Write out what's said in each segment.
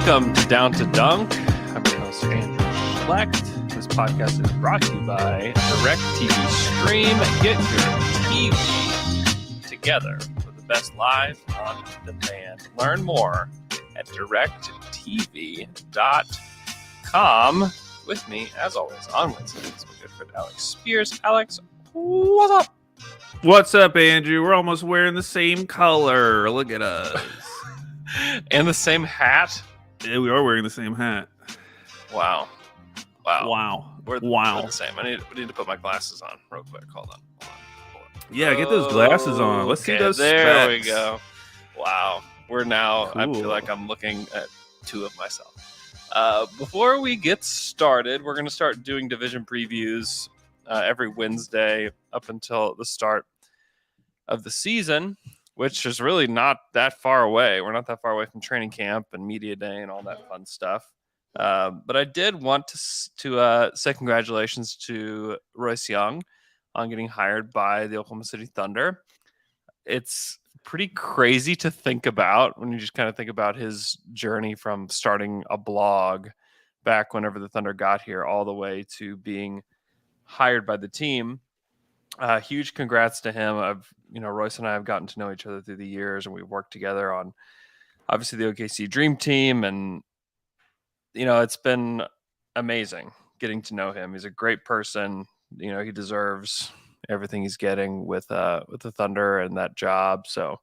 Welcome to Down to Dunk. I'm your host, Andrew Schlecht. This podcast is brought to you by DirecTV Stream. Get your TV together for the best live on demand. Learn more at directtv.com. With me, as always, on Wednesdays, my good friend Alex Spears. Alex, what's up? What's up, Andrew? We're almost wearing the same color. Look at us. And the same hat? Yeah, we are wearing the same hat. Wow. We're Wow. the same. We need to put my glasses on real quick. Hold on. Yeah, get those glasses on. Let's see those There specs. we go. Wow. We're now, I Cool. feel like I'm looking at two of myself. Before we get started, we're going to start doing division previews every Wednesday up until the start of the season, which is really not that far away. We're not that far away from training camp and media day and all that fun stuff. But I did want to say congratulations to Royce Young on getting hired by the Oklahoma City Thunder. It's pretty crazy to think about when you just kind of think about his journey from starting a blog back whenever the Thunder got here all the way to being hired by the team. Huge congrats to him. Royce and I have gotten to know each other through the years, and we've worked together on obviously the OKC Dream Team, and it's been amazing getting to know him. He's a great person. He deserves everything he's getting with the Thunder and that job. So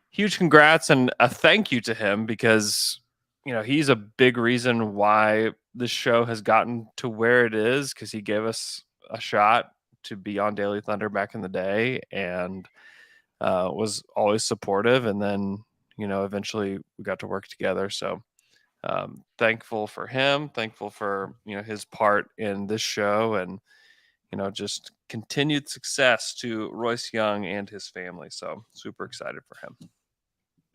huge congrats and a thank you to him, because he's a big reason why this show has gotten to where it is, because he gave us a shot to be on Daily Thunder back in the day and was always supportive. And then, eventually we got to work together. So thankful for him, thankful for, his part in this show, and, just continued success to Royce Young and his family. So super excited for him.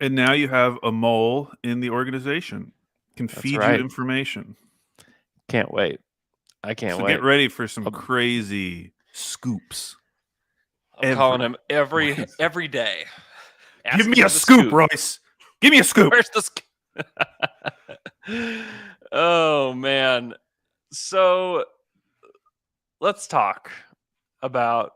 And now you have a mole in the organization. Can feed right. you information. Can't wait. I can't wait. Get ready for some crazy scoops. I'm calling him every day. Give me a scoop, Royce. Give me a scoop. Where's the scoop? Oh, man. So let's talk about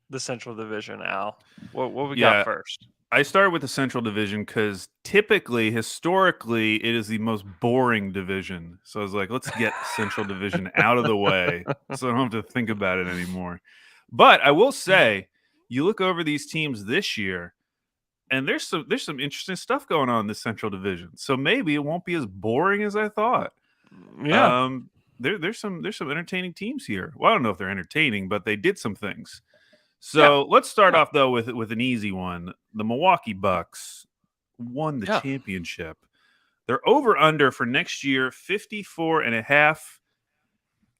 the Central Division, Al. What we got first? I started with the Central Division because historically, it is the most boring division. So I was like, let's get Central Division out of the way so I don't have to think about it anymore. But I will say, you look over these teams this year, and there's some interesting stuff going on in the Central Division. So maybe it won't be as boring as I thought. Yeah. There's some entertaining teams here. Well, I don't know if they're entertaining, but they did some things. So let's start off, though, with an easy one. The Milwaukee Bucks won the championship. They're over-under for next year, 54.5.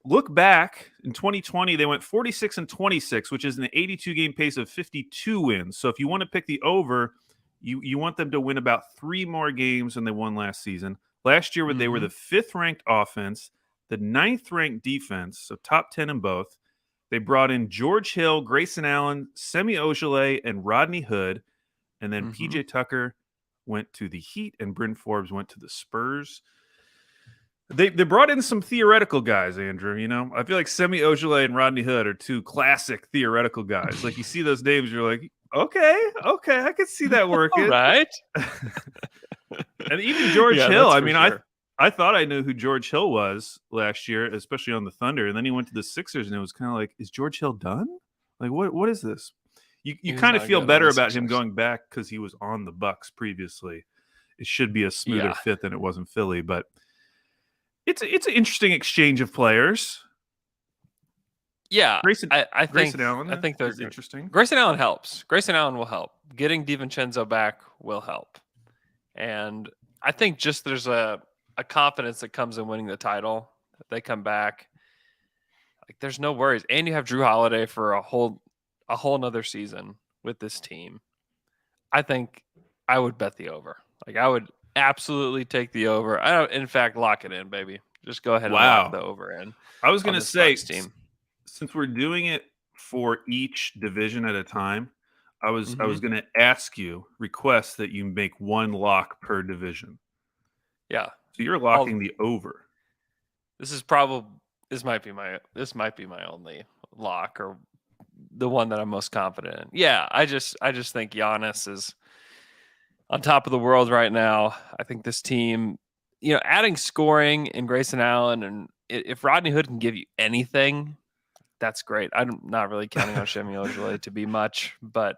Look back, in 2020, they went 46-26, which is an 82-game pace of 52 wins. So if you want to pick the over, you want them to win about 3 more games than they won last season. Last year, they were the 5th-ranked offense, the 9th-ranked defense, so top 10 in both. They brought in George Hill, Grayson Allen, Semi Ojeleye, and Rodney Hood. And then PJ Tucker went to the Heat, and Bryn Forbes went to the Spurs. They brought in some theoretical guys, Andrew. I feel like Semi Ojeleye and Rodney Hood are 2 classic theoretical guys. Like, you see those names, you're like, okay, I could see that working. Right. And even George Hill, I thought I knew who George Hill was last year, especially on the Thunder, and then he went to the Sixers, and it was kind of like, is George Hill done? Like, what is this? You kind of feel better about him going back because he was on the Bucks previously. It should be a smoother fit than it was in Philly, but it's an interesting exchange of players. Yeah, Grayson Allen. I think that's interesting. Grayson Allen helps. Grayson Allen will help. Getting DiVincenzo back will help, and I think just there's a confidence that comes in winning the title. If they come back, like, there's no worries. And you have Drew Holiday for a whole nother season with this team. I think I would bet the over. Like, I would absolutely take the over. I don't, in fact, lock it in, baby. Just go ahead and lock the over in. I was going to say, since we're doing it for each division at a time, I was going to request that you make one lock per division. Yeah. So you're locking the over. This might be my only lock, or the one that I'm most confident in. Yeah, I just think Giannis is on top of the world right now. I think this team, adding scoring in Grayson Allen, and if Rodney Hood can give you anything, that's great. I'm not really counting on Semi Ojeleye to be much, but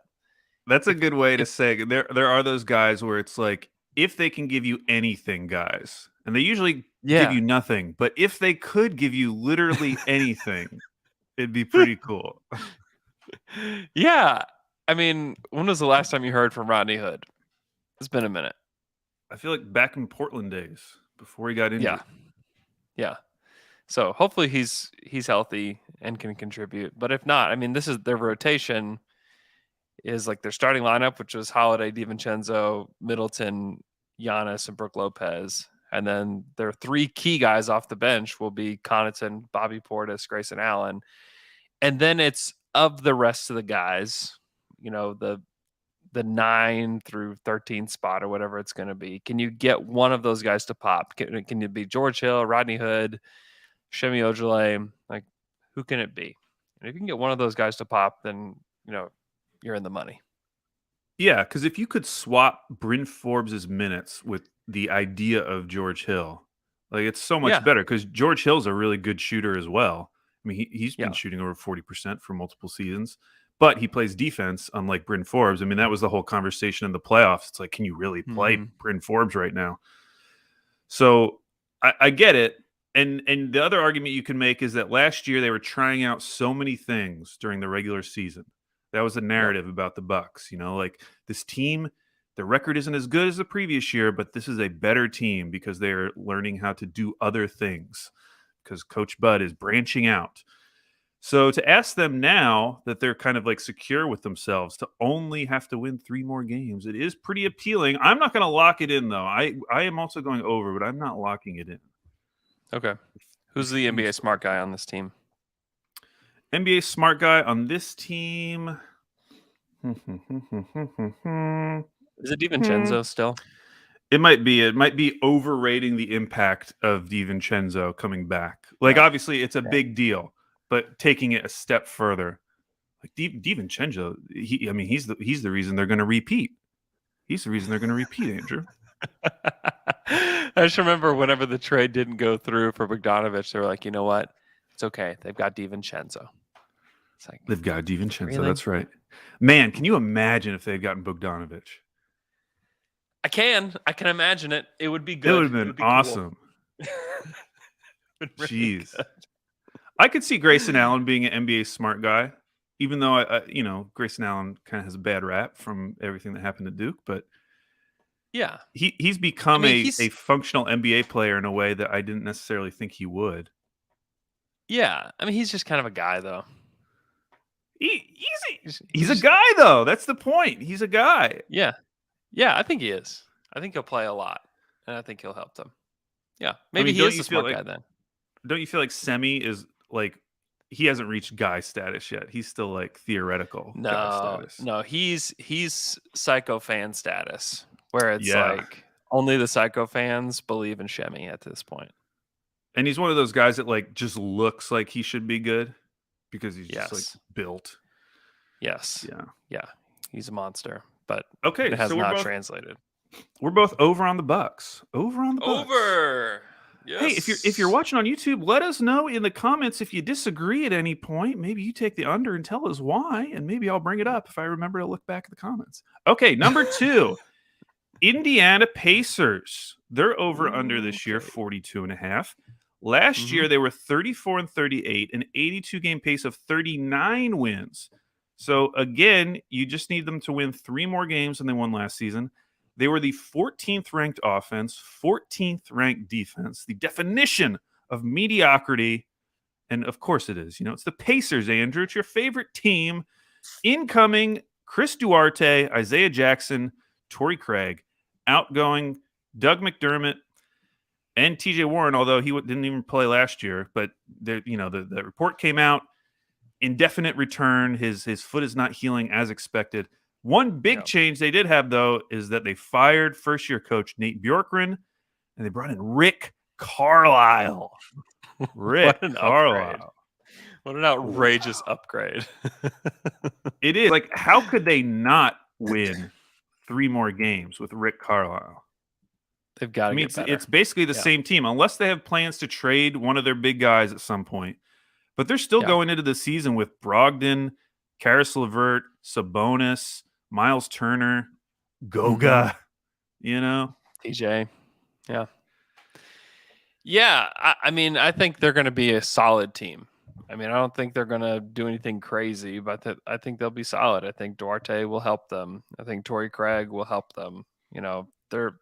that's a good way to say it. There are those guys where it's like, if they can give you anything, guys, and they usually give you nothing, but if they could give you literally anything, it'd be pretty cool. Yeah. I mean, when was the last time you heard from Rodney Hood? It's been a minute. I feel like back in Portland days before he got injured. Yeah. So hopefully he's healthy and can contribute. But if not, I mean, this is their rotation is like their starting lineup, which was Holiday, DiVincenzo, Middleton, Giannis, and Brook Lopez. And then their three key guys off the bench will be Connaughton, Bobby Portis, Grayson Allen. And then it's of the rest of the guys, the 9 through 13 spot or whatever it's going to be. Can you get one of those guys to pop? Can it be George Hill, Rodney Hood, Semi Ojeleye? Like, who can it be? And if you can get one of those guys to pop, then, you're in the money. Yeah, because if you could swap Bryn Forbes' minutes with the idea of George Hill, like, it's so much better, because George Hill's a really good shooter as well. I mean, he's been shooting over 40% for multiple seasons, but he plays defense, unlike Bryn Forbes. I mean, that was the whole conversation in the playoffs. It's like, can you really play Bryn Forbes right now? So I get it. And the other argument you can make is that last year they were trying out so many things during the regular season. That was the narrative about the Bucks. Like, this team, the record isn't as good as the previous year, but this is a better team because they're learning how to do other things, because Coach Bud is branching out. So to ask them now that they're kind of like secure with themselves to only have to win 3 more games, it is pretty appealing. I'm not going to lock it in, though. I am also going over, but I'm not locking it in. Okay. Who's the NBA smart guy on this team? NBA smart guy on this team. Is it DiVincenzo still? It might be. It might be overrating the impact of DiVincenzo coming back. Like, obviously, it's a big deal, but taking it a step further, like DiVincenzo, he's the reason they're going to repeat. He's the reason they're going to repeat, Andrew. I just remember whenever the trade didn't go through for Bogdanovich, they were like, you know what? It's okay. They've got DiVincenzo. It's like, they've got DiVincenzo. Really? That's right. Man, can you imagine if they'd gotten Bogdanovich? I can imagine it. It would be good. It would have been awesome. Cool. Jeez. Good. I could see Grayson Allen being an NBA smart guy, even though Grayson Allen kind of has a bad rap from everything that happened to Duke, but yeah, he's become a functional NBA player in a way that I didn't necessarily think he would. Yeah, I mean, he's just kind of a guy, though. He's a guy, though. That's the point. He's a guy. Yeah, I think he is. I think he'll play a lot, and I think he'll help them. Yeah, maybe he is a smart guy then. Don't you feel like Semi is like, he hasn't reached guy status yet? He's still like theoretical guy status. No, he's psycho fan status, where it's like only the psycho fans believe in Shemi at this point. And he's one of those guys that like just looks like he should be good because he's just like built. Yes. Yeah. He's a monster, but okay, it has not translated. We're both over on the Bucks. Over on the Bucks. Over. Yes. Hey, if you're watching on YouTube, let us know in the comments if you disagree at any point. Maybe you take the under and tell us why, and maybe I'll bring it up if I remember to look back at the comments. Okay, number 2, Indiana Pacers. They're over under this year, 42.5. Last year they were 34-38, an 82-game pace of 39 wins. So again, you just need them to win 3 more games than they won last season. They were the 14th ranked offense, 14th ranked defense, the definition of mediocrity. And of course it is. It's the Pacers, Andrew. It's your favorite team. Incoming, Chris Duarte, Isaiah Jackson, Torrey Craig. Outgoing, Doug McDermott, and TJ Warren, although he didn't even play last year. But the report came out. Indefinite return. His foot is not healing as expected. One big change they did have, though, is that they fired first-year coach Nate Bjorkgren, and they brought in Rick Carlisle. Rick What an Carlisle. upgrade. What an outrageous upgrade. It is. Like, how could they not win 3 more games with Rick Carlisle? They've got to get better. It's basically the same team, unless they have plans to trade one of their big guys at some point. But they're still going into the season with Brogdon, Karis LeVert, Sabonis, Miles Turner, Goga, TJ. Yeah. Yeah, I mean, I think they're going to be a solid team. I mean, I don't think they're going to do anything crazy, but I think they'll be solid. I think Duarte will help them. I think Torrey Craig will help them. The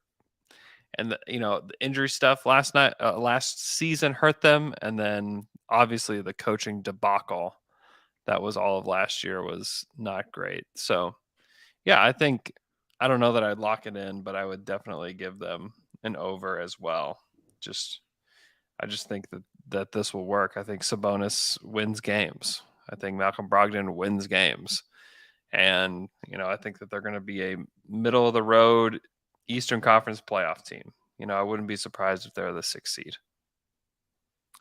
injury stuff last season hurt them, and then obviously the coaching debacle that was all of last year was not great. So, yeah, I don't know that I'd lock it in, but I would definitely give them an over as well. I just think that this will work. I think Sabonis wins games. I think Malcolm Brogdon wins games. And, I think that they're going to be a middle of the road Eastern Conference playoff team. I wouldn't be surprised if they're the 6th seed.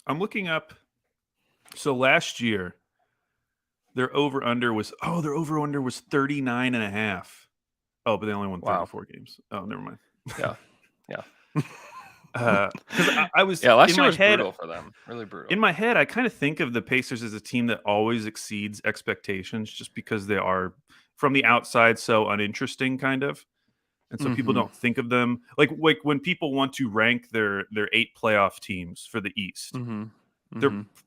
I'm looking up. So last year, their over-under was 39.5. Oh, but they only won 34 games. Oh, never mind. Yeah. Because I was last year was brutal for them, really brutal. In my head, I kind of think of the Pacers as a team that always exceeds expectations, just because they are from the outside so uninteresting, kind of, and so people don't think of them like when people want to rank their 8 playoff teams for the East.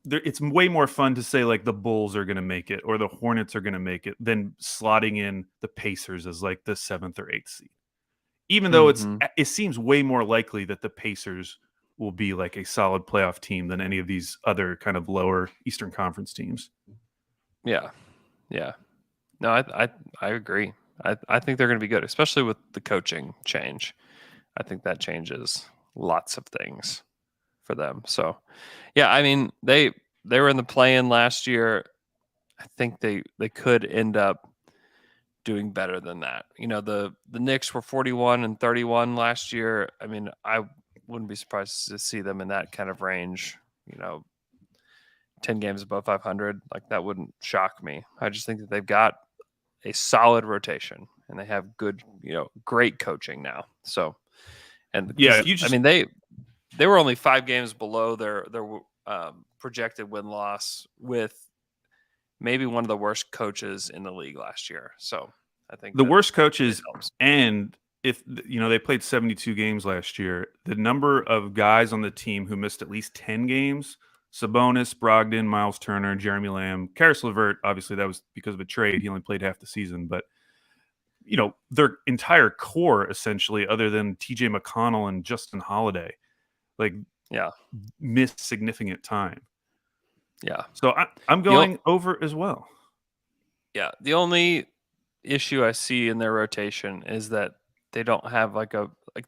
It's way more fun to say like the Bulls are going to make it or the Hornets are going to make it than slotting in the Pacers as like the 7th or 8th seed. Even though it seems way more likely that the Pacers will be like a solid playoff team than any of these other kind of lower Eastern Conference teams. Yeah. No, I agree. I think they're going to be good, especially with the coaching change. I think that changes lots of things for them. So, yeah, I mean, they were in the play-in last year. I think they could end up doing better than that. The Knicks were 41-31 last year. I mean, I wouldn't be surprised to see them in that kind of range, 10 games above 500. Like, that wouldn't shock me. I just think that they've got a solid rotation and they have good, great coaching now. So, and yeah, I mean, they were only 5 games below their projected win-loss with maybe one of the worst coaches in the league last year. So I think the worst coaches, and if they played 72 games last year, the number of guys on the team who missed at least 10 games, Sabonis, Brogdon, Miles Turner, Jeremy Lamb, Karis LeVert, obviously that was because of a trade. He only played half the season, but their entire core essentially, other than TJ McConnell and Justin Holiday, missed significant time. Yeah. So I'm going over as well. Yeah. The only issue I see in their rotation is that they don't have like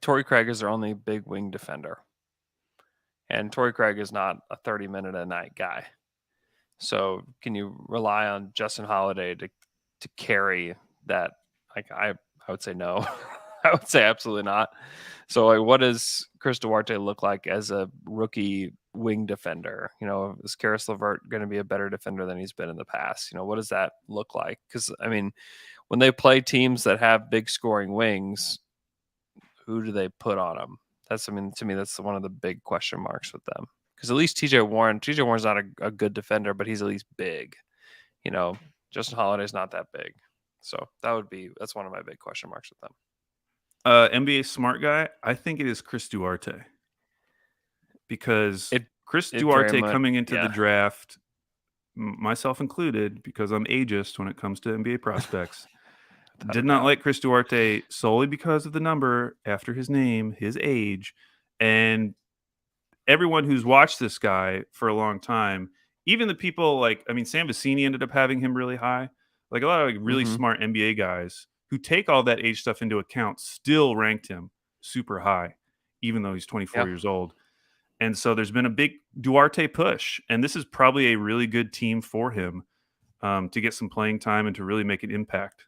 Torrey Craig is their only big wing defender. And Torrey Craig is not a 30-minute a night guy. So can you rely on Justin Holiday to carry that? Like, I would say no. I would say absolutely not. So like, what does Chris Duarte look like as a rookie wing defender? Is Karis LeVert going to be a better defender than he's been in the past? What does that look like? Because, I mean, when they play teams that have big scoring wings, who do they put on them? To me, that's one of the big question marks with them. Because at least TJ Warren's not a good defender, but he's at least big. Justin Holiday's not that big. So that's one of my big question marks with them. NBA smart guy, I think it is Chris Duarte. Because Chris Duarte coming into the draft, myself included, because I'm ageist when it comes to NBA prospects, did not like Chris Duarte solely because of the number after his name, his age, and everyone who's watched this guy for a long time, even the people Sam Vecini ended up having him really high. Like a lot of really smart NBA guys who take all that age stuff into account still ranked him super high, even though he's 24 years old. And so there's been a big Duarte push, and this is probably a really good team for him to get some playing time and to really make an impact.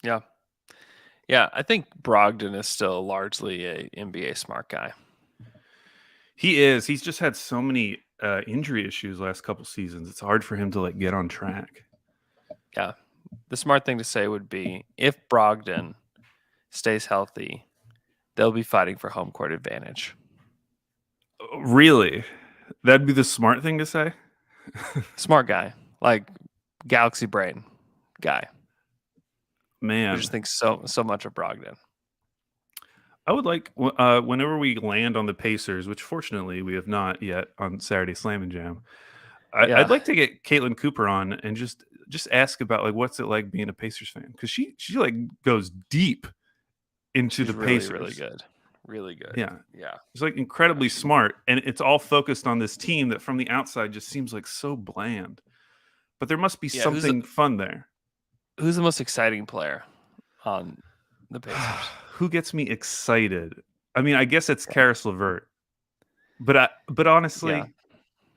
Yeah. Yeah, I think Brogdon is still largely a NBA smart guy. He is. He's just had so many injury issues last couple seasons. It's hard for him to get on track. Yeah. The smart thing to say would be if Brogdon stays healthy, they'll be fighting for home court advantage. Really? That'd be the smart thing to say? Smart guy. Like galaxy brain guy. Man. I just think so much of Brogdon. I would like whenever we land on the Pacers, which fortunately we have not yet on Saturday Slam and Jam. I'd like to get Caitlin Cooper on and just ask about what's it like being a Pacers fan, because she goes deep into the Pacers. Really good, really good. Yeah. It's incredibly smart, and it's all focused on this team that from the outside just seems so bland. But there must be something fun there. Who's the most exciting player on the Pacers? Who gets me excited? I mean, I guess it's Karis LeVert. But honestly,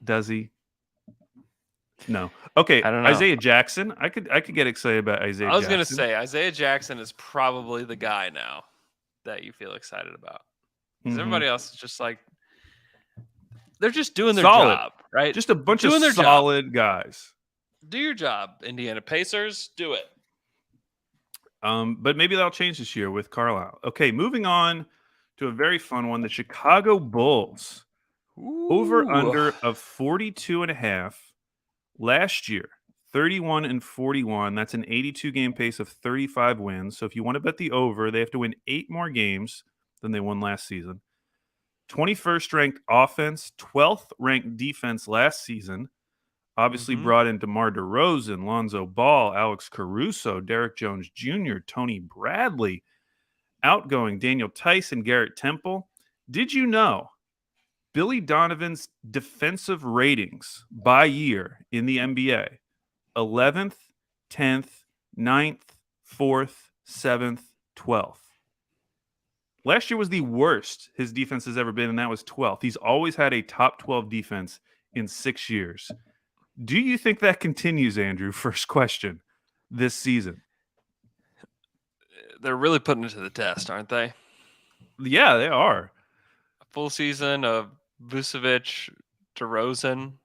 does he? No. Okay, I don't know. Isaiah Jackson. I could get excited about Isaiah Jackson. I was going to say Isaiah Jackson is probably the guy now that you feel excited about. Because everybody else is just they're just doing their job, right? Just a bunch of solid guys. Do your job, Indiana Pacers. Do it. But maybe that'll change this year with Carlisle. Okay, moving on to a very fun one. The Chicago Bulls. Over under of 42.5 last year. 31-41. That's an 82 game pace of 35 wins. So if you want to bet the over, they have to win 8 more games than they won last season. 21st ranked offense, 12th ranked defense last season. Obviously brought in DeMar DeRozan, Lonzo Ball, Alex Caruso, Derek Jones Jr., Tony Bradley, outgoing Daniel Tice and Garrett Temple. Did you know Billy Donovan's defensive ratings by year in the NBA? 11th, 10th, 9th, 4th, 7th, 12th. Last year was the worst his defense has ever been, and that was 12th. He's always had a top 12 defense in 6 years. Do you think that continues, Andrew? First question this season. They're really putting it to the test, aren't they? Yeah, they are. A full season of Vucevic, DeRozan,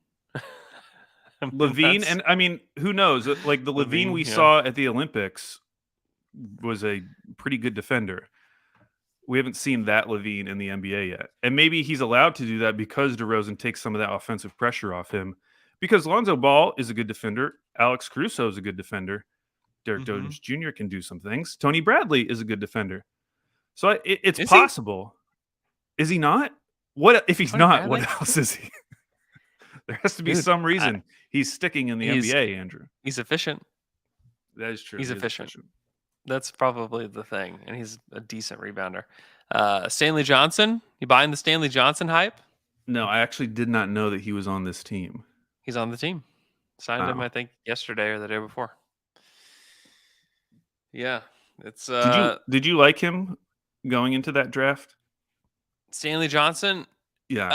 LaVine, and I mean, who knows? Like the LaVine we saw at the Olympics was a pretty good defender. We haven't seen that LaVine in the NBA yet. And maybe he's allowed to do that because DeRozan takes some of that offensive pressure off him. Because Lonzo Ball is a good defender. Alex Caruso is a good defender. Derek Jones Jr. can do some things. Tony Bradley is a good defender. So it's possible. Is he not? What if he's not? Bradley? What else is he? There has to be some reason he's sticking in the NBA, Andrew. He's efficient. That is true. He's efficient. That's probably the thing. And he's a decent rebounder. Stanley Johnson? You buying the Stanley Johnson hype? No, I actually did not know that he was on this team. He's on the team. Signed him, I think, yesterday or the day before. Yeah. It's Did you like him going into that draft? Stanley Johnson? Yeah.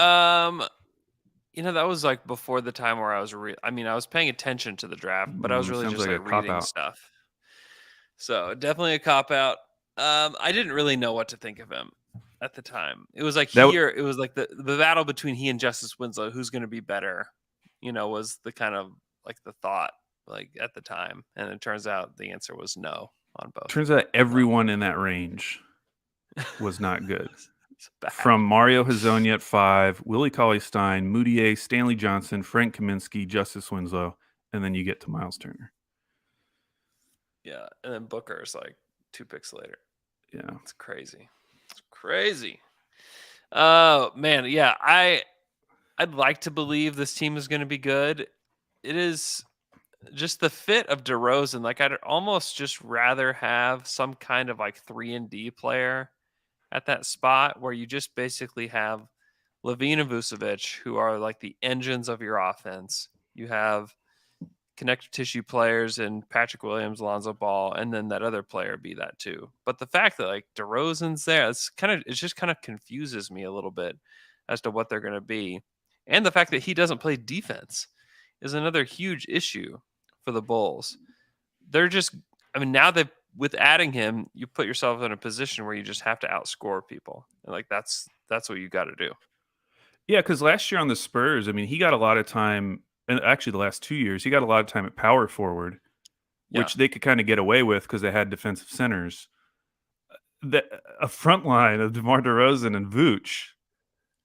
That was before the time where I was I was paying attention to the draft, but I was really just reading stuff. So definitely a cop out. I didn't really know what to think of him at the time. It was it was the battle between he and Justice Winslow, who's going to be better, was the kind of the thought at the time. And it turns out the answer was no on both. Turns out everyone in that range was not good. From Mario Hezonja at 5, Willie Cauley-Stein, Moutier, Stanley Johnson, Frank Kaminsky, Justice Winslow, and then you get to Miles Turner. Yeah, and then Booker's 2 picks later. Yeah. It's crazy. It's crazy. Oh, man, yeah. I'd like to believe this team is going to be good. It is just the fit of DeRozan. I'd almost just rather have some kind of 3-and-D player at that spot where you just basically have LaVine and Vucevic, who are the engines of your offense. You have connective tissue players in Patrick Williams, Lonzo Ball, and then that other player be that too. But the fact that DeRozan's there, it just kind of confuses me a little bit as to what they're going to be. And the fact that he doesn't play defense is another huge issue for the Bulls. They're just, now they've with adding him, you put yourself in a position where you just have to outscore people, and like that's what you got to do. Yeah, because last year on the Spurs, I mean, he got a lot of time, and actually the last 2 years, he got a lot of time at power forward, Yeah, which they could kind of get away with because they had defensive centers. A front line of DeMar DeRozan and Vooch,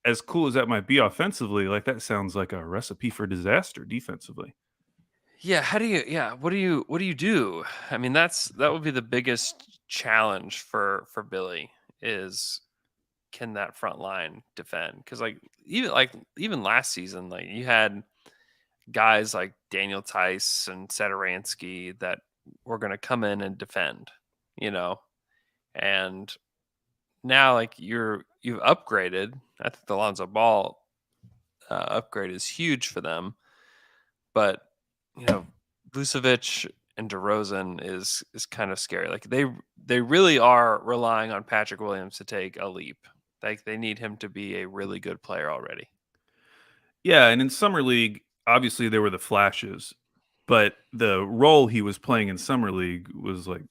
as cool as that might be offensively, like that sounds like a recipe for disaster defensively. yeah. How do you? Yeah, what do you do? I mean, that would be the biggest challenge for Billy is can that front line defend? Because even last season, like you had guys like Daniel Tice and Satoransky that were going to come in and defend, you know, and now like you've upgraded. I think the Lonzo Ball upgrade is huge for them, but you know, Vucevic and DeRozan is kind of scary. Like they really are relying on Patrick Williams to take a leap. Like they need him to be a really good player already. Yeah, and in summer league, obviously there were the flashes, but the role he was playing in summer league was like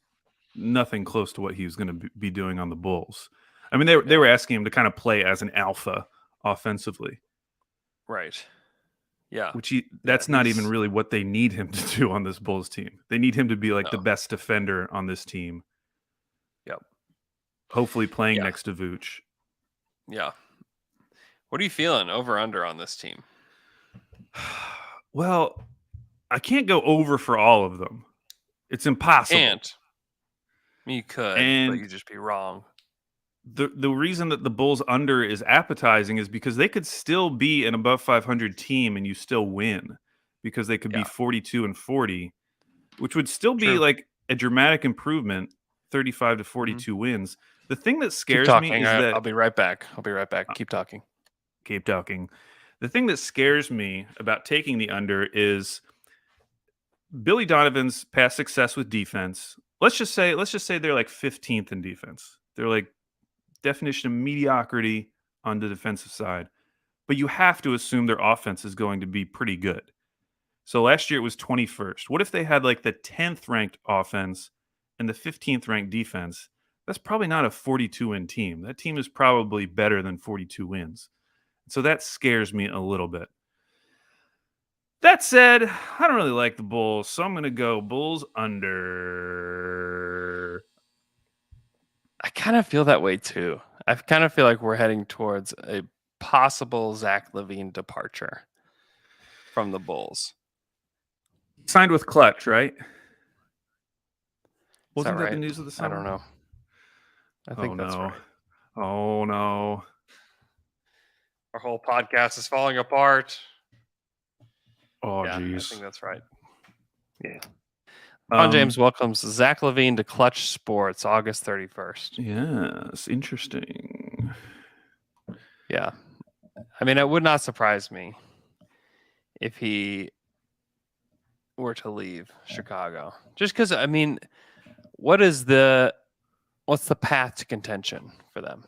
nothing close to what he was going to be doing on the Bulls. I mean, they were asking him to kind of play as an alpha offensively, Right. Yeah. which that's not even really what they need him to do on this Bulls team. They need him to be like the best defender on this team. Yep. Hopefully playing next to Vooch. Yeah. What are you feeling over under on this team? Well, I can't go over for all of them. It's impossible. You can't. You could, but you'd just be wrong. The reason that the Bulls under is appetizing is because they could still be an above 500 team and you still win because they could be 42-40, which would still be like a dramatic improvement, 35 to 42 wins. The thing that scares me is that I'll be right back. Keep talking. Keep talking. The thing that scares me about taking the under is Billy Donovan's past success with defense. Let's just say they're like 15th in defense. They're like definition of mediocrity on the defensive side. But you have to assume their offense is going to be pretty good. So last year it was 21st. What if they had like the 10th ranked offense and the 15th ranked defense? That's probably not a 42-win team. That team is probably better than 42 wins. So that scares me a little bit. That said, I don't really like the Bulls, so I'm going to go Bulls under. I kind of feel that way too. I kind of feel like we're heading towards a possible Zach LaVine departure from the Bulls. Signed with Clutch, right? Wasn't that the news of the summer? I don't know. I think that's right. Oh, no. Our whole podcast is falling apart. Oh, yeah, geez. I think that's right. Yeah. LeBron James welcomes Zach LaVine to Clutch Sports August 31st. Yes, interesting. Yeah. I mean, it would not surprise me if he were to leave Chicago. Just because, I mean, what's the path to contention for them?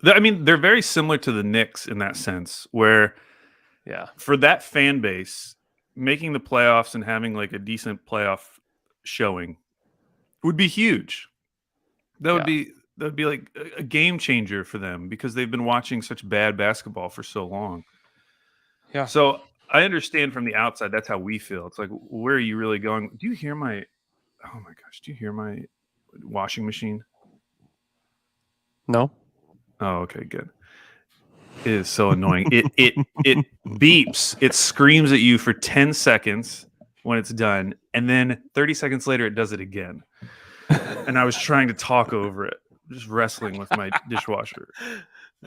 I mean, they're very similar to the Knicks in that sense, where for that fan base, making the playoffs and having like a decent playoff showing would be huge. That would be like a game changer for them because they've been watching such bad basketball for so long. Yeah. So I understand from the outside that's how we feel. It's like, where are you really going? Do you hear my? Oh my gosh! Do you hear my washing machine? No. Oh, okay, good. It is so annoying. It beeps. It screams at you for 10 seconds when it's done, and then 30 seconds later it does it again. And I was trying to talk over it, just wrestling with my dishwasher.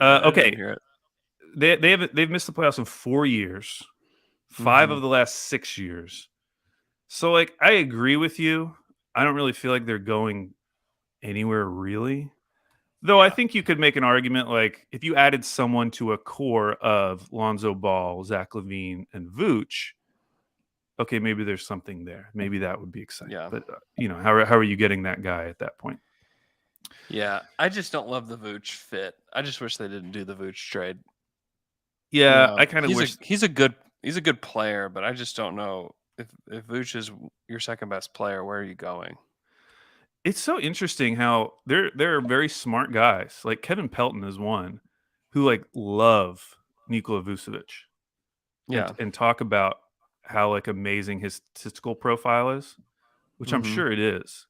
Okay, they've missed the playoffs in 4 years, 5 of the last 6 years. So, like, I agree with you. I don't really feel like they're going anywhere really. Though I think you could make an argument like if you added someone to a core of Lonzo Ball, Zach LaVine, and Vooch, okay, maybe there's something there. Maybe that would be exciting. Yeah. But, how are you getting that guy at that point? Yeah, I just don't love the Vooch fit. I just wish they didn't do the Vooch trade. Yeah, I kind of wish he's a good player, but I just don't know if Vooch is your second best player, where are you going? It's so interesting how there are very smart guys. Like Kevin Pelton is one who like love Nikola Vucevic Yeah. and talk about how like amazing his statistical profile is, which I'm Mm-hmm. sure it is.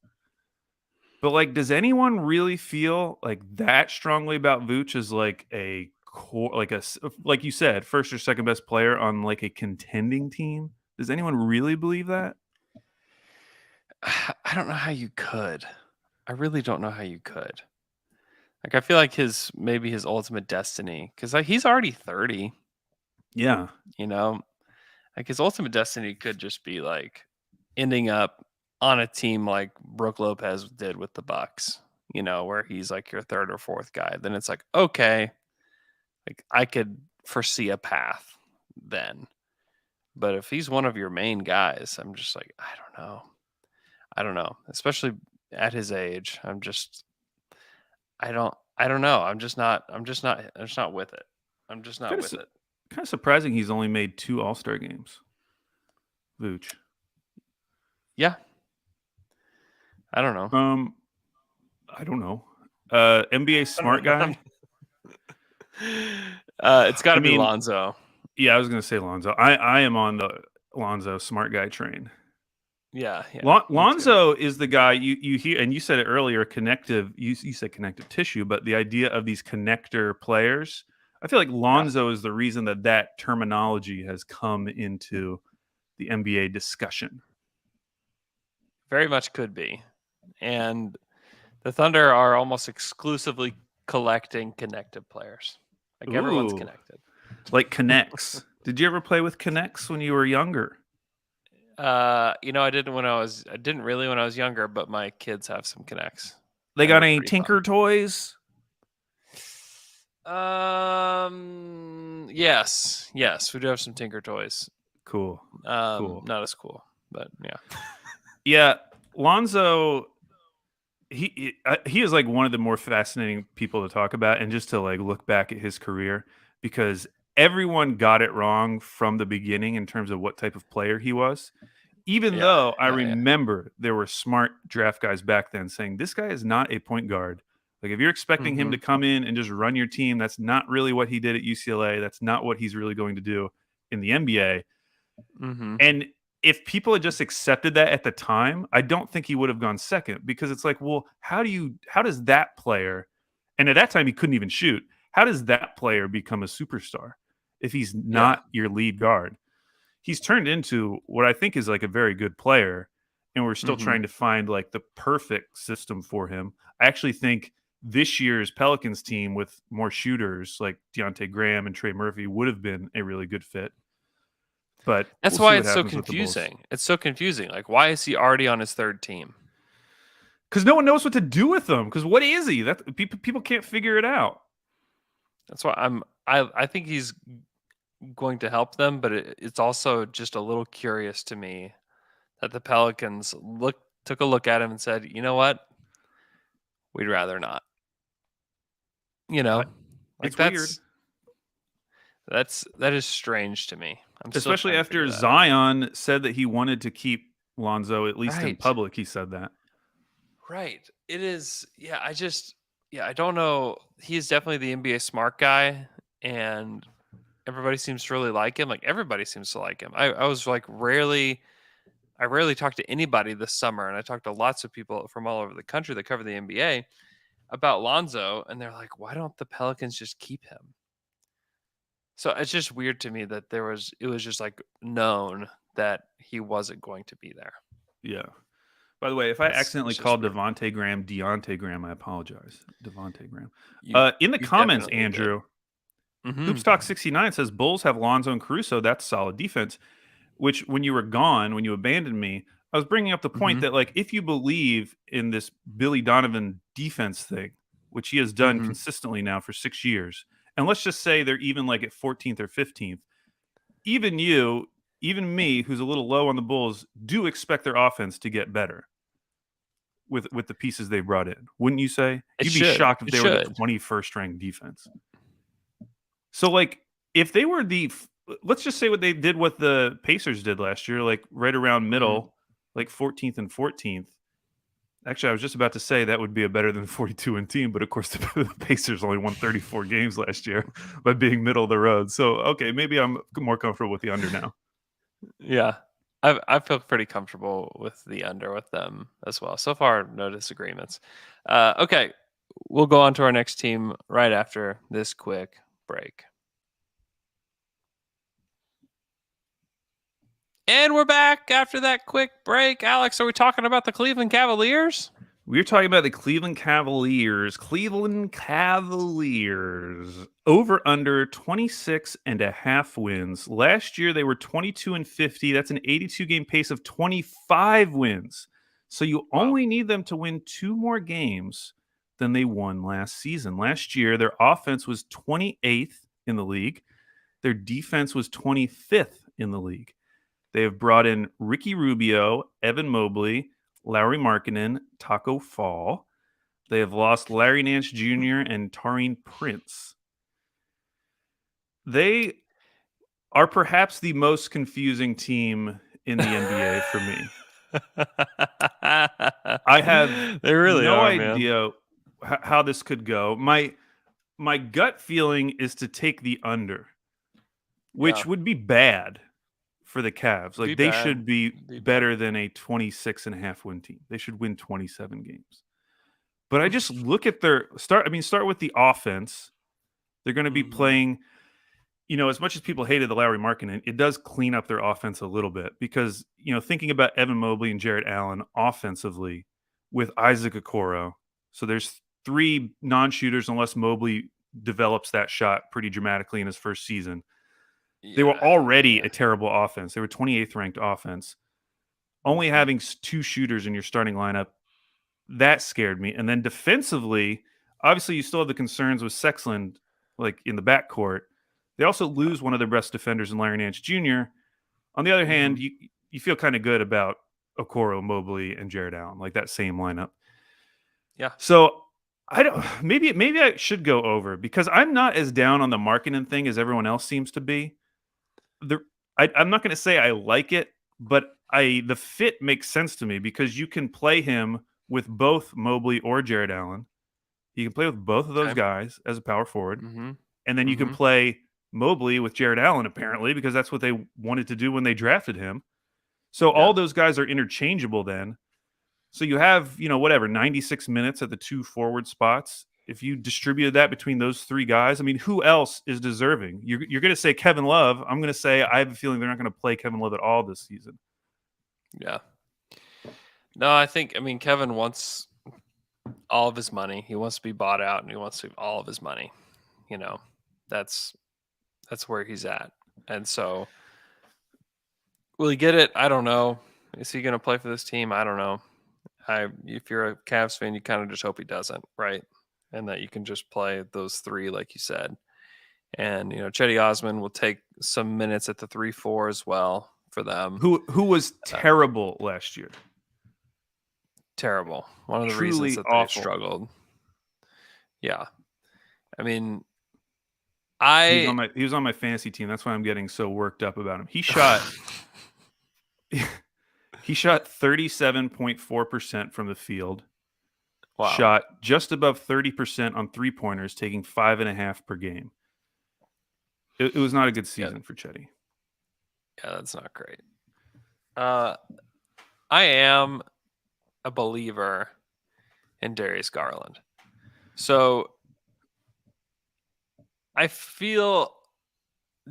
But like, does anyone really feel like that strongly about Vooch as like a core, like you said, first or second best player on like a contending team? Does anyone really believe that? I don't know how you could. I really don't know how you could. Like, I feel like maybe his ultimate destiny, because like he's already 30. Yeah, You know, like his ultimate destiny could just be like ending up on a team like Brooke Lopez did with the Bucks. You know, where he's like your third or fourth guy. Then it's like, okay, like I could foresee a path then. But if he's one of your main guys, I'm just like, I don't know. I don't know. Especially at his age. I don't know. I'm just not with it. I'm just not kind with of it. kind of surprising he's only made 2 All-Star games. Vooch. Yeah. I don't know. I don't know. NBA I don't smart know. guy. It's got I to be mean, Lonzo. yeah, I was gonna say Lonzo. I am on the Lonzo smart guy train. Yeah, yeah, me too. Lonzo is the guy you hear, and you said it earlier. Connective. You said connective tissue, but the idea of these connector players, I feel like Yeah, Lonzo is the reason that terminology has come into the NBA discussion. very much could be. And the Thunder are almost exclusively collecting connected players. Like everyone's Ooh, connected. like connects. Did you ever play with connects when you were younger? I didn't really when I was younger, but my kids have some connects, They and got they're any pretty fun. Tinker toys? Yes, we do have some Tinker toys. Cool, cool. Not as cool, but yeah. Yeah, Lonzo. He is like one of the more fascinating people to talk about, and just to like look back at his career, because everyone got it wrong from the beginning in terms of what type of player he was. Even Yeah, though I yeah, yeah. remember there were smart draft guys back then saying this guy is not a point guard. Like if you're expecting him Mm-hmm. to come in and just run your team, that's not really what he did at UCLA. That's not what he's really going to do in the NBA. Mm-hmm. And if people had just accepted that at the time, I don't think he would have gone second, because it's like, well, how does that player, and at that time he couldn't even shoot, how does that player become a superstar if he's Yeah. not your lead guard? He's turned into what I think is like a very good player, and we're still Mm-hmm. trying to find like the perfect system for him. I actually think this year's Pelicans team with more shooters like Deontay Graham and Trey Murphy would have been a really good fit. But That's we'll see why what it's so happens with the Bulls. confusing. It's so confusing. Like, why is he already on his third team? Because no one knows what to do with him. Because what is he? That people can't figure it out. That's why I think he's going to help them, but it's also just a little curious to me that the Pelicans took a look at him and said, "You know what? We'd rather not." You I, know, like it's weird, that is strange to me. I'm still especially trying to figure after that out. Zion said that he wanted to keep Lonzo, at least in Right. public. He said that. Right. It is. Yeah. Yeah, I don't know. He is definitely the NBA smart guy, and everybody seems to really like him. Like everybody seems to like him. I was like I rarely talked to anybody this summer, and I talked to lots of people from all over the country that cover the NBA about Lonzo, and they're like, why don't the Pelicans just keep him? So it's just weird to me that it was just like known that he wasn't going to be there. Yeah. By the way, if I accidentally It's just called weird. Devonte Graham Deontay Graham, I apologize. Devonte Graham. You In the you comments, definitely did. Andrew, Hmm. Hoops Talk 69 says Bulls have Lonzo and Caruso. That's solid defense. Which, when you were gone, when you abandoned me, I was bringing up the point Hmm. that, like, if you believe in this Billy Donovan defense thing, which he has done Hmm. consistently now for 6 years, and let's just say they're even like at 14th or 15th, even you, even me, who's a little low on the Bulls, do expect their offense to get better with the pieces they brought in. Wouldn't you say? It You'd be should. shocked if It they were the should. 21st ranked defense. So, like, if they were let's just say what they did, what the Pacers did last year, like right around Hmm. middle, like 14th and 14th. Actually, I was just about to say that would be a better than 42-win team, but of course the Pacers only won 34 games last year by being middle of the road. So, okay, maybe I'm more comfortable with the under now. Yeah. I feel pretty comfortable with the under with them as well. So far, no disagreements. Okay, we'll go on to our next team right after this quick break. And we're back after that quick break. Alex, are we talking about the Cleveland Cavaliers? We're talking about the Cleveland Cavaliers. Cleveland Cavaliers over under 26.5 wins. Last year they were 22-50. That's an 82 game pace of 25 wins. So you only need them to win 2 more games than they won last season. Last year their offense was 28th in the league. Their defense was 25th in the league. They have brought in Ricky Rubio, Evan Mobley, Lauri Markkanen, Taco Fall. They have lost Larry Nance Jr. and Taurean Prince. They are perhaps the most confusing team in the NBA for me. I have they really no are, idea how this could go. My gut feeling is to take the under, which would be bad for the Cavs. Like they should be better than a 26.5 win team. They should win 27 games. But I just look at their start with the offense. They're going to be playing, as much as people hated the Lauri Markkanen, it does clean up their offense a little bit because, thinking about Evan Mobley and Jarrett Allen offensively with Isaac Okoro. So there's 3 non-shooters unless Mobley develops that shot pretty dramatically in his first season. They were already a terrible offense. They were 28th ranked offense. Only having 2 shooters in your starting lineup, that scared me. And then defensively, obviously you still have the concerns with Sexland, like in the backcourt. They also lose one of their best defenders in Larry Nance Jr. On the other hand, you feel kind of good about Okoro, Mobley, and Jarrett Allen, like that same lineup. Yeah. So maybe I should go over because I'm not as down on the Markkanen thing as everyone else seems to be. I'm not going to say I like it, but the fit makes sense to me because you can play him with both Mobley or Jarrett Allen. You can play with both of those guys as a power forward. And then you can play Mobley with Jarrett Allen, apparently, because that's what they wanted to do when they drafted him. So all those guys are interchangeable then. So you have, 96 minutes at the 2 forward spots. If you distributed that between those 3 guys, who else is deserving? You're going to say Kevin Love. I'm going to say I have a feeling they're not going to play Kevin Love at all this season. Yeah. No, I think, Kevin wants all of his money. He wants to be bought out, and he wants all of his money. That's where he's at. And so will he get it? I don't know. Is he going to play for this team? I don't know. If you're a Cavs fan, you kind of just hope he doesn't, right? And that you can just play those 3, like you said. And, Chetty Osman will take some minutes at the 3-4 as well for them. Who was terrible last year. Terrible. One of the Truly reasons that awful. they struggled. Yeah. He was on my fantasy team. That's why I'm getting so worked up about him. He shot 37.4% from the field. Wow. Shot just above 30% on 3-pointers, taking 5.5 per game. It was not a good season for Chetty. Yeah, that's not great. I am a believer in Darius Garland. So I feel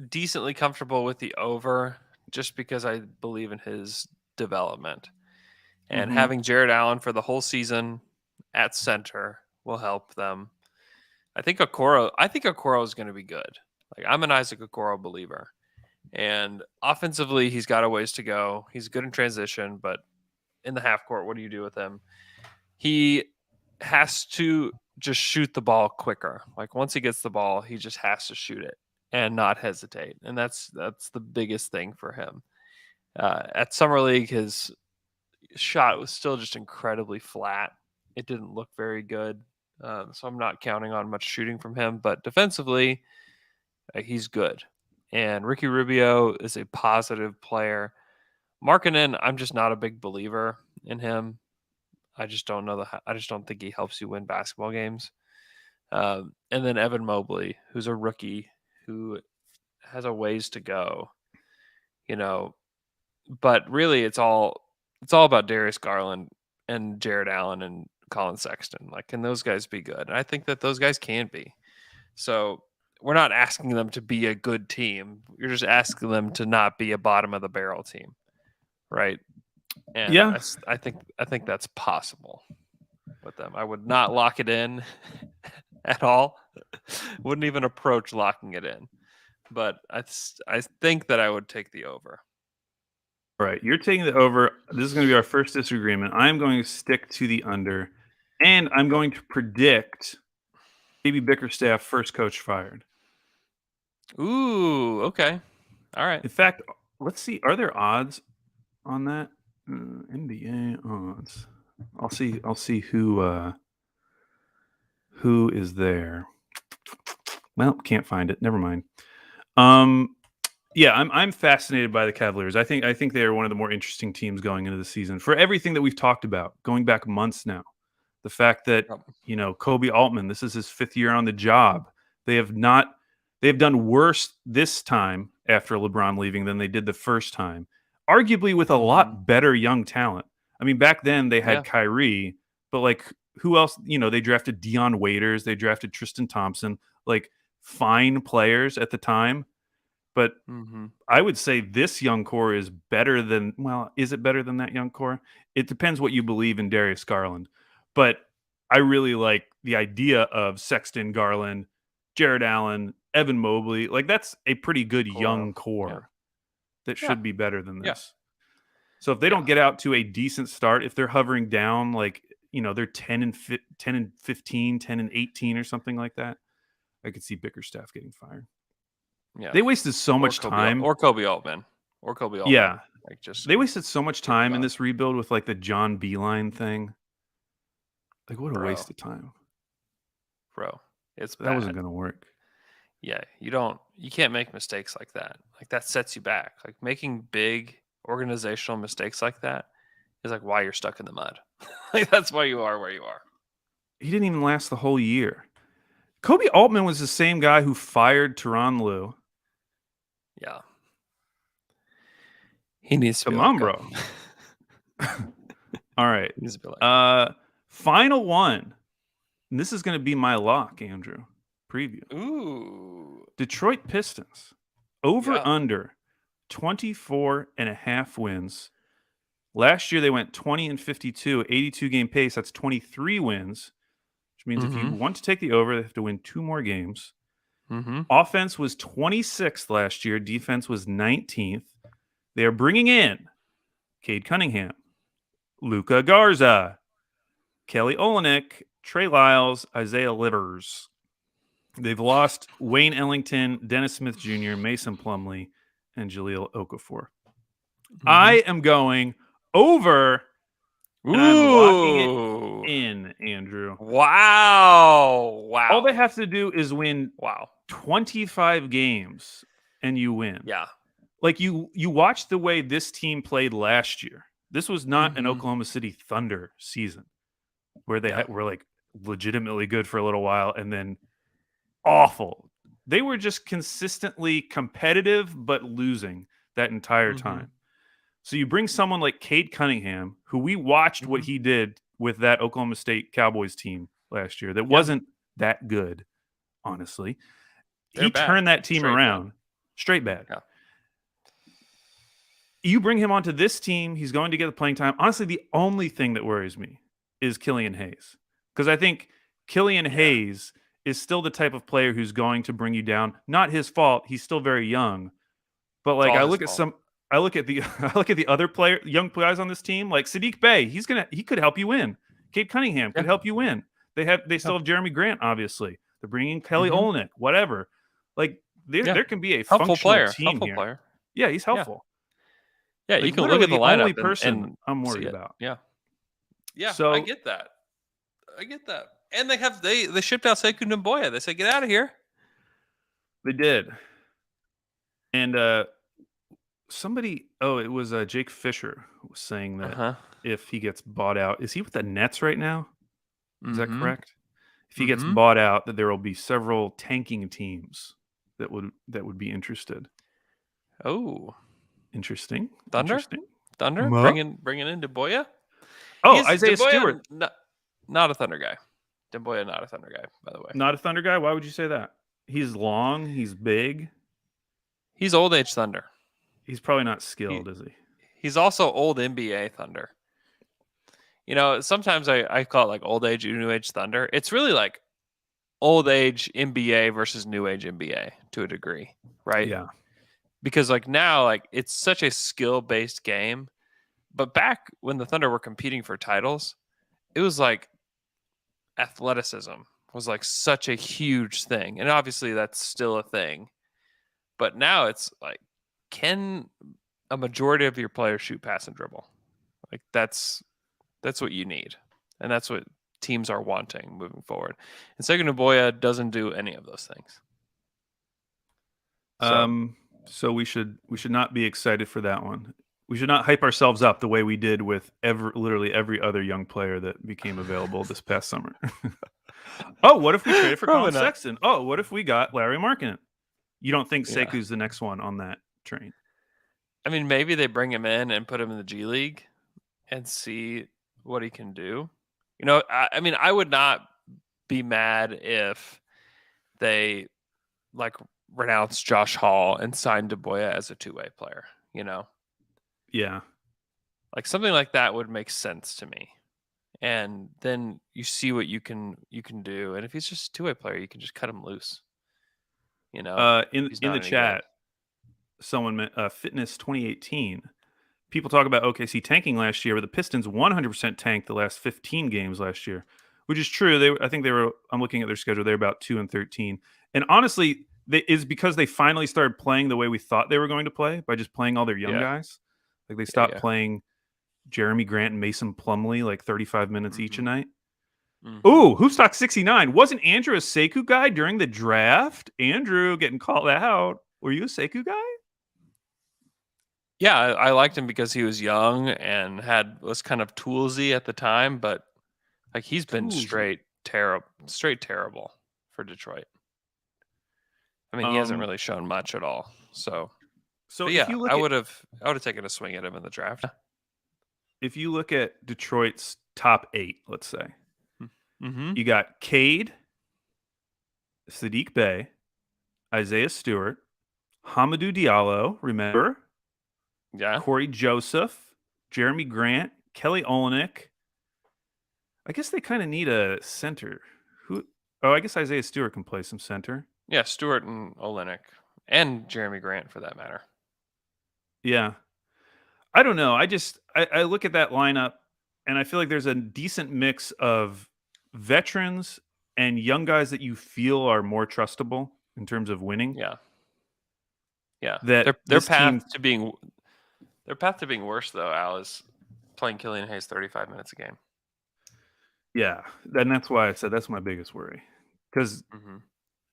decently comfortable with the over just because I believe in his development. And having Jarrett Allen for the whole season at center will help them. I think Okoro is going to be good. Like, I'm an Isaac Okoro believer. And offensively, he's got a ways to go. He's good in transition, but in the half court, what do you do with him? He has to just shoot the ball quicker. Like, once he gets the ball, he just has to shoot it and not hesitate. And that's the biggest thing for him. At Summer League, his shot was still just incredibly flat. It didn't look very good. So I'm not counting on much shooting from him. But defensively, he's good. And Ricky Rubio is a positive player. Markkanen, I'm just not a big believer in him. I just don't know I just don't think he helps you win basketball games. And then Evan Mobley, who's a rookie who has a ways to go, you know. But really, it's all about Darius Garland and Jared Allen and Colin Sexton. Like, can those guys be good? And I think that those guys can be. So we're not asking them to be a good team. You're just asking them to not be a bottom of the barrel team, right? And Yeah. I think that's possible with them. I would not lock it in at all. Wouldn't even approach locking it in. But I think that I would take the over. All right, you're taking the over. This is going to be our first disagreement. I'm going to stick to the under, and I'm going to predict JB Bickerstaff first coach fired. Ooh, okay. All right. In fact, let's see. Are there odds on that? NBA odds. I'll see who is there. Well, can't find it. Never mind. Yeah, I'm fascinated by the Cavaliers. I think they are one of the more interesting teams going into the season for everything that we've talked about going back months now. The fact that Kobe Altman, this is his 5th year on the job. They have done worse this time after LeBron leaving than they did the first time, arguably with a lot better young talent. I mean, back then they had Kyrie, but like who else? They drafted Dion Waiters, they drafted Tristan Thompson, like fine players at the time. But I would say this young core is better than, is it better than that young core? It depends what you believe in Darius Garland. But I really like the idea of Sexton, Garland, Jared Allen, Evan Mobley. Like, that's a pretty good young core that should be better than this. Yeah. So if they don't get out to a decent start, if they're hovering down, like, they're 10 and 15, 10 and 18 or something like that, I could see Bickerstaff getting fired. Yeah. They wasted so much time. Or Kobe Altman. Yeah. Like, they wasted so much time in this rebuild with like the John Beeline thing. Like, what a waste of time. Bro, it's bad. That wasn't going to work. Yeah, you can't make mistakes like that. Like, that sets you back. Like, making big organizational mistakes like that is like why you're stuck in the mud. Like, that's why you are where you are. He didn't even last the whole year. Kobe Altman was the same guy who fired Tyronn Lue. Yeah. He needs to Come on, bro. All right. He needs to be like final one. And this is going to be my lock, Andrew. Preview. Ooh. Detroit Pistons. Over under 24.5 wins. Last year they went 20 and 52, 82 game pace. That's 23 wins, which means if you want to take the over, they have to win 2 more games. Offense was 26th last year. Defense was 19th. They are bringing in Cade Cunningham, Luka Garza, Kelly Olynyk, Trey Lyles, Isaiah Livers. They've lost Wayne Ellington, Dennis Smith Jr., Mason Plumlee, and Jahlil Okafor. I am going over, and I'm locking it in, Andrew. Wow. All they have to do is win 25 games, and you win. Yeah. Like, you watch the way this team played last year. This was not an Oklahoma City Thunder season where they were like legitimately good for a little while and then awful. They were just consistently competitive but losing that entire time. So you bring someone like Cade Cunningham, who we watched what he did with that Oklahoma State Cowboys team last year that wasn't that good, honestly. He turned that team around. Straight bad. Yeah. You bring him onto this team, he's going to get the playing time. Honestly, the only thing that worries me is Killian Hayes. Because I think Killian Hayes is still the type of player who's going to bring you down. Not his fault. He's still very young. But like I look at the other young players on this team, like Sadiq Bey, he could help you win. Cade Cunningham could help you win. They still have Jeremy Grant, obviously. They're bringing in Kelly Olynyk, whatever. Like there can be a helpful functional team here. Player. Yeah, he's helpful. Yeah, like, you can look at the lineup. Only person I'm worried about. Yeah. So I get that. And they shipped out Sekou Ndombele. They said, get out of here. They did. And it was Jake Fisher was saying that Uh-huh. if he gets bought out, is he with the Nets right now? Is that Mm-hmm. correct? If he gets Mm-hmm. bought out, that there will be several tanking teams that would be interested. Oh, Interesting. Thunder? Interesting. Thunder? Muh. Bringing in DeBoya? Oh, Isaiah DeBoya Stewart, not a Thunder guy. DeBoya not a Thunder guy, by the way. not a Thunder guy. Why would you say that? He's long. He's big. He's old age Thunder. He's probably not He skilled, is he? he's also old NBA Thunder. Sometimes I call it like old age, new age Thunder. It's really like old age NBA versus new age NBA to a degree, right? Yeah. Because like now, like it's such a skill based game. But back when the Thunder were competing for titles, it was like athleticism was like such a huge thing. And obviously that's still a thing. But now it's like, can a majority of your players shoot, pass, and dribble? Like that's what you need. And that's what teams are wanting moving forward. And Sega Naboya doesn't do any of those things. So we should not be excited for that one. We should not hype ourselves up the way we did with literally every other young player that became available this past summer. Oh, what if we traded for Colin Sexton? Oh, what if we got Larry Markkinen? You don't think Seku's the next one on that train? I mean, maybe they bring him in and put him in the G League and see what he can do. I mean, I would not be mad if they like renounced Josh Hall and signed DeBoya as a two-way player, Yeah. Like something like that would make sense to me. And then you see what you can do. And if he's just a two-way player, you can just cut him loose. In the chat, someone meant Fitness 2018. People talk about OKC tanking last year, but the Pistons 100% tanked the last 15 games last year, which is true. I think they were. I'm looking at their schedule. They're about 2-13, and honestly, is because they finally started playing the way we thought they were going to play by just playing all their young guys. Like they stopped playing Jeremy Grant and Mason Plumlee like 35 minutes each a night. Mm-hmm. Ooh, Hoopstock 69. Wasn't Andrew a Sekou guy during the draft? Andrew getting called out. Were you a Sekou guy? Yeah, I liked him because he was young and was kind of toolsy at the time, but like he's been straight terrible for Detroit. I mean, he hasn't really shown much at all. So yeah, I would have taken a swing at him in the draft. If you look at Detroit's top 8, let's say, you got Cade, Sadiq Bey, Isaiah Stewart, Hamidou Diallo, remember? Yeah. Corey Joseph, Jeremy Grant, Kelly Olynyk. I guess they kind of need a center. I guess Isaiah Stewart can play some center. Yeah, Stewart and Olynyk. And Jeremy Grant, for that matter. Yeah. I don't know. I look at that lineup, and I feel like there's a decent mix of veterans and young guys that you feel are more trustable in terms of winning. Yeah. Yeah. That their path to being worse, though, Al, is playing Killian Hayes 35 minutes a game. Yeah. And that's why I said that's my biggest worry. Because,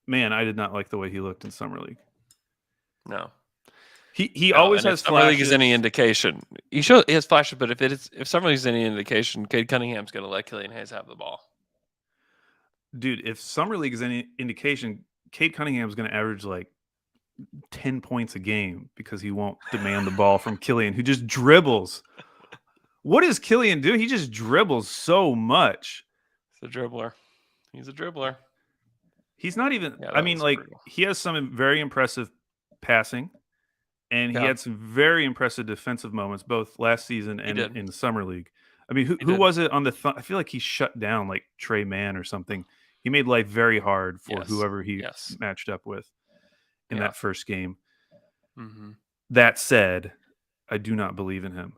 man, I did not like the way he looked in Summer League. No. He always has Summer flashes. League is any indication. He has flashes, but if Summer League is any indication, Cade Cunningham's going to let Killian Hayes have the ball. Dude, if Summer League is any indication, Cade Cunningham's going to average like 10 points a game because he won't demand the ball from Killian, who just dribbles. What does Killian do? He just dribbles so much. He's a dribbler. He's not even. I mean, like brutal. He has some very impressive passing. And he had some very impressive defensive moments, both last season and in the Summer League. I mean, who was it on the I feel like he shut down like Trey Mann or something. He made life very hard for whoever he matched up with in that first game. Mm-hmm. That said, I do not believe in him.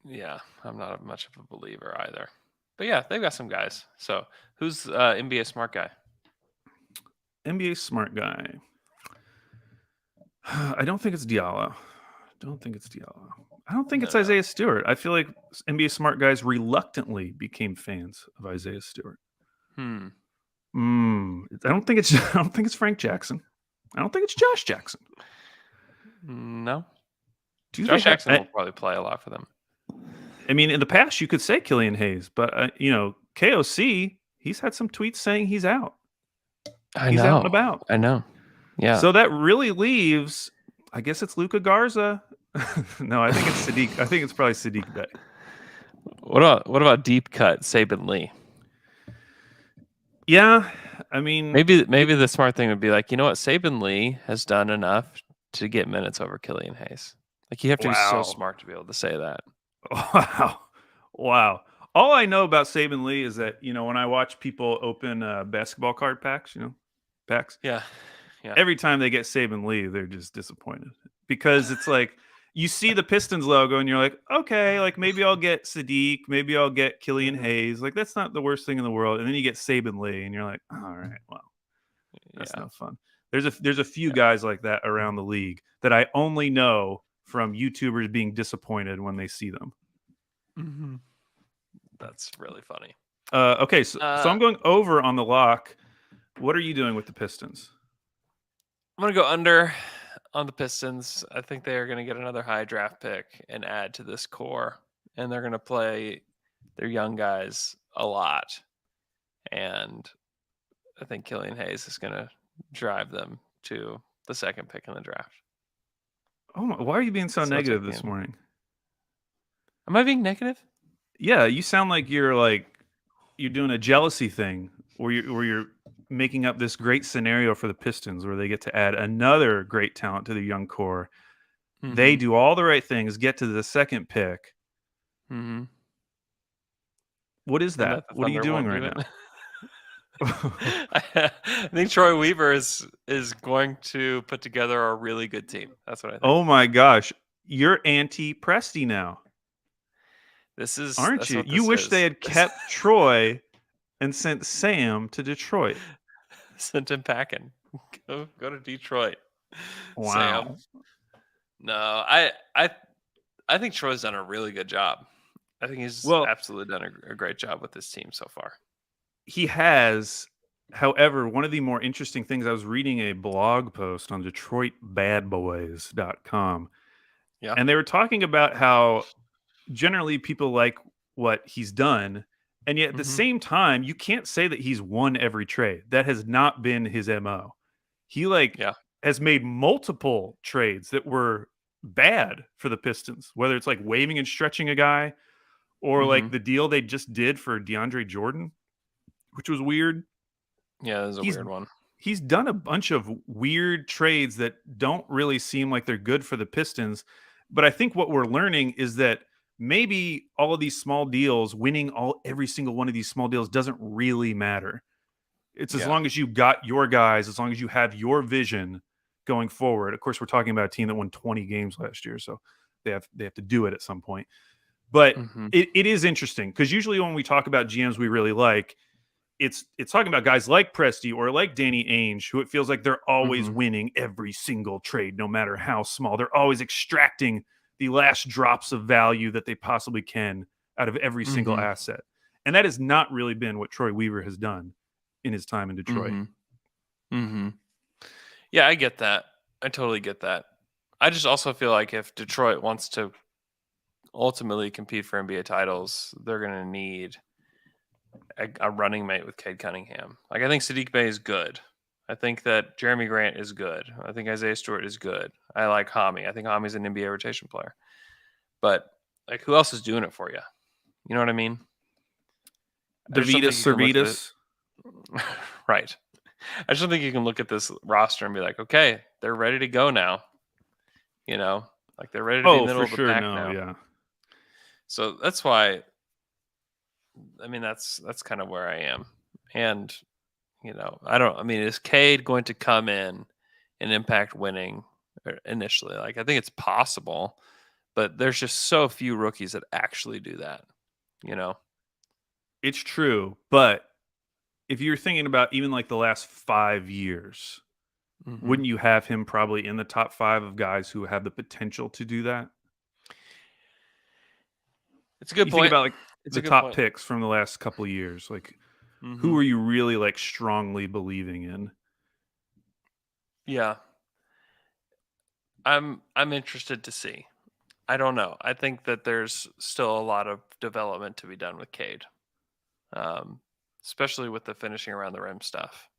Yeah, I'm not much of a believer either. But yeah, they've got some guys. So who's NBA smart guy? NBA smart guy. I don't think it's Diallo. I don't think it's Isaiah Stewart. I feel like NBA smart guys reluctantly became fans of Isaiah Stewart. I don't think it's Frank Jackson. I don't think it's Josh Jackson. No. Josh Jackson will probably play a lot for them. I mean, in the past, you could say Killian Hayes, but KOC, he's had some tweets saying he's out. He's out and about. I know. Yeah. So that really leaves, I guess it's Luka Garza. No, I think it's Sadiq. I think it's probably Sadiq Bey. What about deep cut Saban Lee? Yeah, I mean, maybe the smart thing would be like, you know what, Saban Lee has done enough to get minutes over Killian Hayes. Like, you have to be so smart to be able to say that. Wow. All I know about Saban Lee is that, when I watch people open basketball card packs, packs. Yeah. Every time they get Saban Lee, they're just disappointed because it's like you see the Pistons logo and you're like, okay, like maybe I'll get Sadiq, maybe I'll get Killian Hayes. Like, that's not the worst thing in the world. And then you get Saban Lee and you're like, all right, well, that's not fun. There's a few guys like that around the league that I only know from YouTubers being disappointed when they see them. Mm-hmm. That's really funny. Okay, so I'm going over on the lock. What are you doing with the Pistons? I'm going to go under on the Pistons. I think they are going to get another high draft pick and add to this core. And they're going to play their young guys a lot. And I think Killian Hayes is going to drive them to the second pick in the draft. Oh my, why are you being so negative this morning? Am I being negative? Yeah, you sound like you're doing a jealousy thing where you're making up this great scenario for the Pistons where they get to add another great talent to the young core. Mm-hmm. They do all the right things, get to the second pick. Mm-hmm. What is that? What are you doing right now? I think Troy Weaver is going to put together a really good team. That's what I think. Oh my gosh. You're anti-Presti now. Aren't you? You wish they had kept Troy and sent Sam to Detroit. Sent him packing. Go to Detroit. Wow. Sam. No, I think Troy's done a really good job. I think he's absolutely done a great job with this team so far. He has. However, one of the more interesting things, I was reading a blog post on DetroitBadBoys.com. Yeah. And they were talking about how generally people like what he's done. And yet at the same time, you can't say that he's won every trade. That has not been his MO. He has made multiple trades that were bad for the Pistons, whether it's like waiving and stretching a guy or like the deal they just did for DeAndre Jordan, which was weird. Yeah, that was a weird one. He's done a bunch of weird trades that don't really seem like they're good for the Pistons. But I think what we're learning is that maybe all of these small deals, winning every single one of these small deals doesn't really matter. It's as long as you got your guys, as long as you have your vision going forward. Of course, we're talking about a team that won 20 games last year, so they have to do it at some point. But it is interesting because usually when we talk about GMs we really like, it's talking about guys like Presti or like Danny Ainge, who it feels like they're always winning every single trade, no matter how small. They're always extracting the last drops of value that they possibly can out of every single asset. And that has not really been what Troy Weaver has done in his time in Detroit. Yeah, I get that. I totally get that. I just also feel like if Detroit wants to ultimately compete for NBA titles, they're going to need a running mate with Cade Cunningham. Like, I think Sadiq Bey is good. I think that Jeremy Grant is good. I think Isaiah Stewart is good. I like Hami. I think Hami's an NBA rotation player. But, like, who else is doing it for you? You know what I mean? Davidas Servitas. Right. I just don't think you can look at this roster and be like, okay, they're ready to go now. You know? Like, they're ready to be middle of the pack now. Yeah. So that's why, I mean, that's kind of where I am. And, is Cade going to come in and impact winning initially? Like, I think it's possible, but there's just so few rookies that actually do that, you know? It's true, but if you're thinking about even like the last 5 years, wouldn't you have him probably in the top 5 of guys who have the potential to do that? It's a good point. Think about like the top picks from the last couple of years. Like, who are you really like strongly believing in? Yeah, I'm interested to see. I don't know. I think that there's still a lot of development to be done with Cade, especially with the finishing around the rim stuff.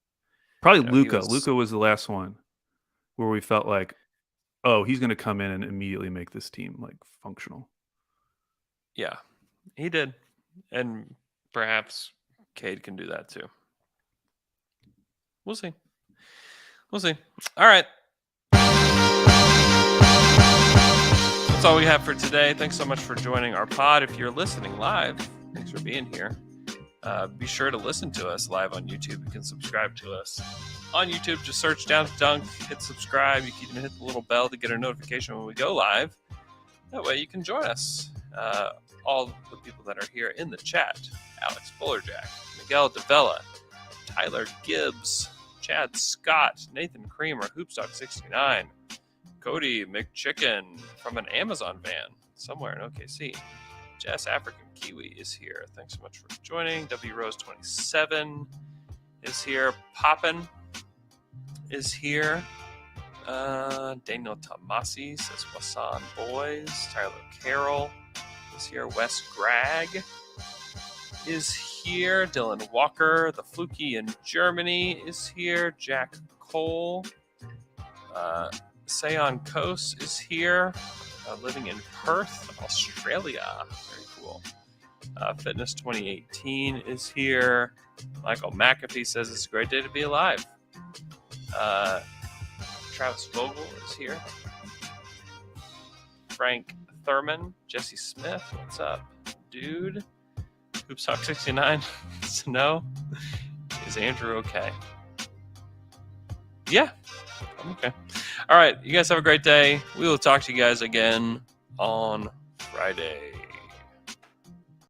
Probably You know, he Luka. was, Luka was the last one where we felt like, oh, he's going to come in and immediately make this team like functional. yeah, he did, and perhaps Cade can do that too. We'll see. We'll see. All right. That's all we have for today. Thanks so much for joining our pod. If you're listening live, thanks for being here. Be sure to listen to us live on YouTube. You can subscribe to us on YouTube. Just search Down to Dunk, hit subscribe. You can hit the little bell to get a notification when we go live. That way you can join us. All the people that are here in the chat: Alex Bullerjack, Miguel DeVella, Tyler Gibbs, Chad Scott, Nathan Creamer, Hoopstock69, Cody McChicken from an Amazon van somewhere in OKC. Jess African Kiwi is here. Thanks so much for joining. W Rose 27 is here. Poppin is here. Daniel Tomasi says Wasan Boys. Tyler Carroll is here. Wes Gragg is here. Dylan Walker, the Fluky in Germany, is here. Jack Cole. Seon Kos is here. Living in Perth, Australia. Very cool. Fitness 2018 is here. Michael McAfee says it's a great day to be alive. Travis Vogel is here. Frank Thurman, Jesse Smith, what's up, dude? Hoopstock69, no. Is Andrew okay? Yeah, I'm okay. All right, you guys have a great day. We will talk to you guys again on Friday.